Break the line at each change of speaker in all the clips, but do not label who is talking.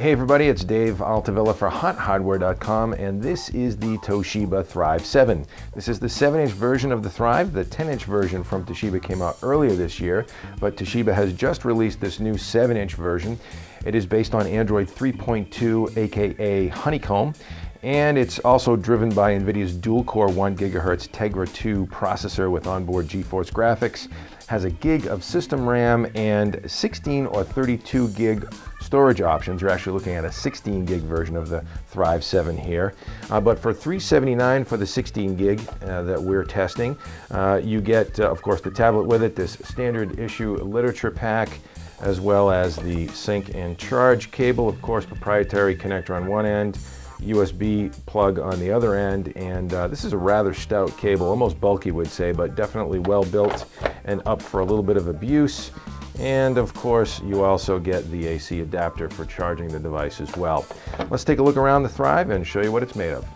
Hey everybody, it's Dave Altavilla for HotHardware.com, and this is the Toshiba Thrive 7. This is the 7-inch version of the Thrive. The 10-inch version from Toshiba came out earlier this year, but Toshiba has just released this new 7-inch version. It is based on Android 3.2, aka Honeycomb, and it's also driven by NVIDIA's dual-core 1 GHz Tegra 2 processor with onboard GeForce graphics. Has a gig of system RAM and 16 or 32 gig storage options. You're actually looking at a 16 gig version of the Thrive 7 here. But for $379 for the 16 gig that we're testing, you get, of course, the tablet with it, this standard issue literature pack, as well as the sync and charge cable, of course, proprietary connector on one end, USB plug on the other end, and this is a rather stout cable, almost bulky would say, but definitely well built and up for a little bit of abuse. And of course you also get the AC adapter for charging the device as well. Let's take a look around the Thrive and show you what it's made of.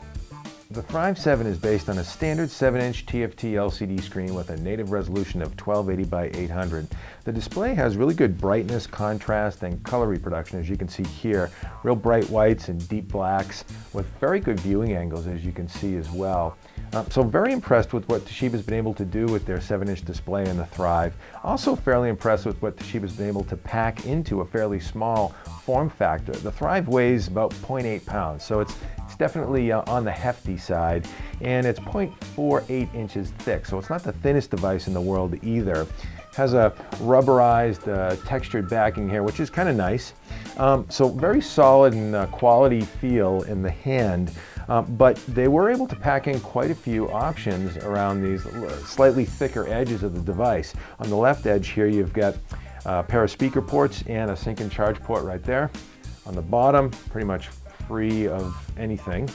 The Thrive 7 is based on a standard 7-inch TFT LCD screen with a native resolution of 1280 by 800. The display has really good brightness, contrast, and color reproduction, as you can see here. Real bright whites and deep blacks with very good viewing angles, as you can see as well. So very impressed with what Toshiba's been able to do with their 7-inch display in the Thrive. Also fairly impressed with what Toshiba's been able to pack into a fairly small form factor. The Thrive weighs about 0.8 pounds, so it's definitely on the hefty side, and it's 0.48 inches thick, so it's not the thinnest device in the world either. Has a rubberized textured backing here, which is kind of nice. So very solid and quality feel in the hand, but they were able to pack in quite a few options around these slightly thicker edges of the device. On the left edge here you've got a pair of speaker ports and a sync and charge port right there. On the bottom, pretty much free of anything.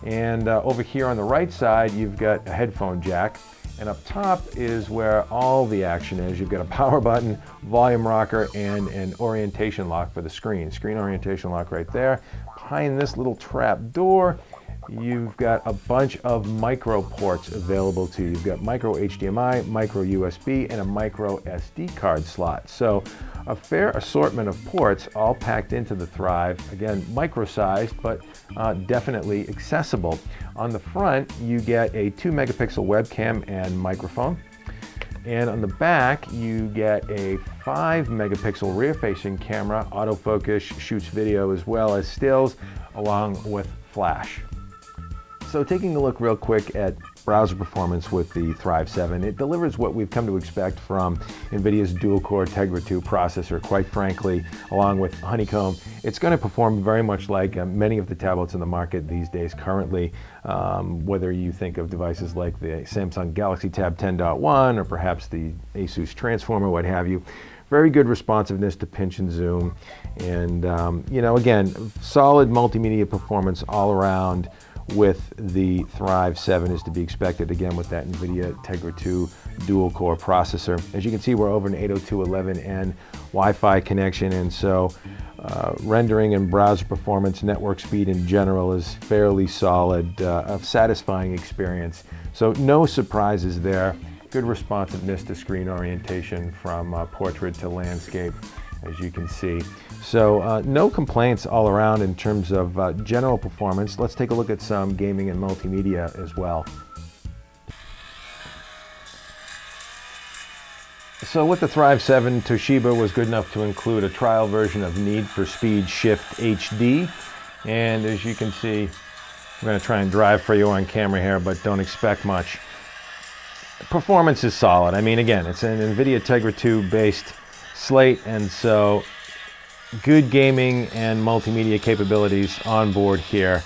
And over here on the right side you've got a headphone jack, and up top is where all the action is. You've got a power button, volume rocker, and an orientation lock for the screen orientation lock right there. Behind this little trap door you've got a bunch of micro ports available to you. You've got micro HDMI, micro USB, and a micro SD card slot. So a fair assortment of ports all packed into the Thrive. Again, micro-sized, but definitely accessible. On the front, you get a 2 megapixel webcam and microphone. And on the back, you get a 5 megapixel rear-facing camera, autofocus, shoots video as well as stills, along with flash. So taking a look real quick at browser performance with the Thrive 7, it delivers what we've come to expect from NVIDIA's dual-core Tegra 2 processor. Quite frankly, along with Honeycomb, it's going to perform very much like many of the tablets in the market these days currently, whether you think of devices like the Samsung Galaxy Tab 10.1 or perhaps the Asus Transformer, what have you. Very good responsiveness to pinch and zoom, and you know, again, solid multimedia performance all around with the Thrive 7 is to be expected, again with that NVIDIA Tegra 2 dual-core processor. As you can see, we're over an 802.11n Wi-Fi connection, and so rendering and browser performance, network speed in general is fairly solid, a satisfying experience. So no surprises there. Good responsiveness to screen orientation from portrait to landscape, as you can see. So no complaints all around in terms of general performance. Let's take a look at some gaming and multimedia as well. So with the Thrive 7, Toshiba was good enough to include a trial version of Need for Speed Shift HD. And as you can see, I'm going to try and drive for you on camera here, but don't expect much. Performance is solid. I mean, again, it's an NVIDIA Tegra 2 based slate, and so good gaming and multimedia capabilities on board here,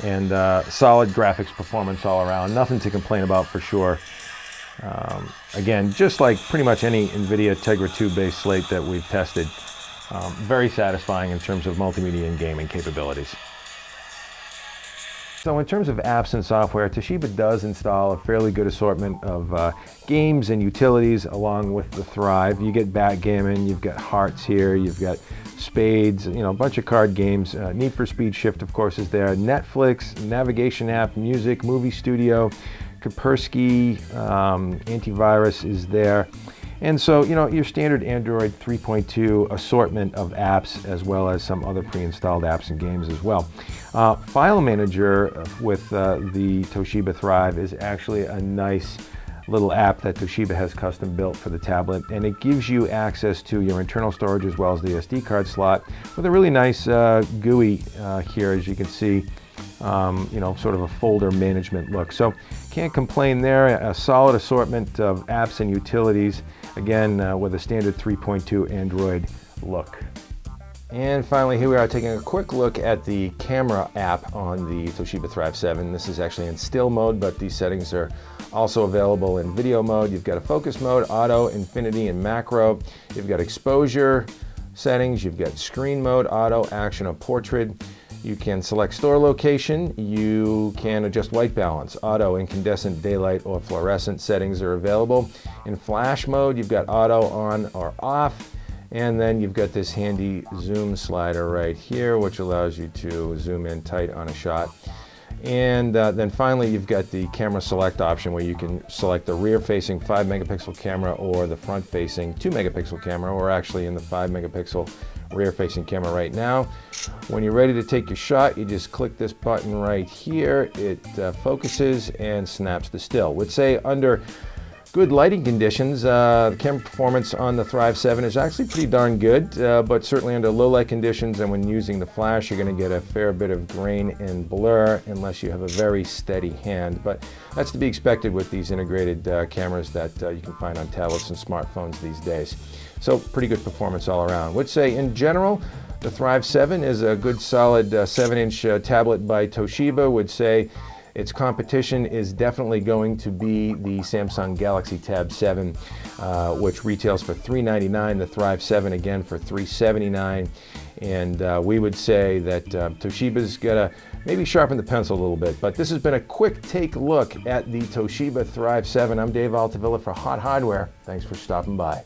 and solid graphics performance all around. Nothing to complain about for sure. Again, just like pretty much any NVIDIA Tegra 2 based slate that we've tested, very satisfying in terms of multimedia and gaming capabilities. So in terms of apps and software, Toshiba does install a fairly good assortment of games and utilities along with the Thrive. You get backgammon, you've got hearts here, you've got spades, you know, a bunch of card games. Need for Speed Shift, of course, is there. Netflix, navigation app, music, movie studio, Kaspersky, antivirus is there. And so, you know, your standard Android 3.2 assortment of apps, as well as some other pre-installed apps and games as well. File Manager with the Toshiba Thrive is actually a nice little app that Toshiba has custom built for the tablet, and it gives you access to your internal storage as well as the SD card slot with a really nice GUI here, as you can see. You know, sort of a folder management look. So can't complain there. A solid assortment of apps and utilities, again with a standard 3.2 Android look. And finally, here we are taking a quick look at the camera app on the Toshiba Thrive 7. This is actually in still mode, but these settings are also available in video mode. You've got a focus mode, auto, infinity, and macro. You've got exposure settings. You've got screen mode, auto, action, or portrait. You can select store location. You can adjust white balance. Auto, incandescent, daylight, or fluorescent settings are available. In flash mode, you've got auto on or off. And then you've got this handy zoom slider right here, which allows you to zoom in tight on a shot. And then finally, you've got the camera select option where you can select the rear-facing 5-megapixel camera or the front-facing 2-megapixel camera. We're actually in the 5-megapixel rear-facing camera right now. When you're ready to take your shot, you just click this button right here. It focuses and snaps to still. Would say under good lighting conditions, the camera performance on the Thrive 7 is actually pretty darn good, but certainly under low light conditions and when using the flash, you're going to get a fair bit of grain and blur unless you have a very steady hand. But that's to be expected with these integrated cameras that you can find on tablets and smartphones these days. So pretty good performance all around. Would say in general, the Thrive 7 is a good solid 7-inch tablet by Toshiba. Would say its competition is definitely going to be the Samsung Galaxy Tab 7, which retails for $399. The Thrive 7 again for $379. And we would say that Toshiba's got to maybe sharpen the pencil a little bit. But this has been a quick take look at the Toshiba Thrive 7. I'm Dave Altavilla for Hot Hardware. Thanks for stopping by.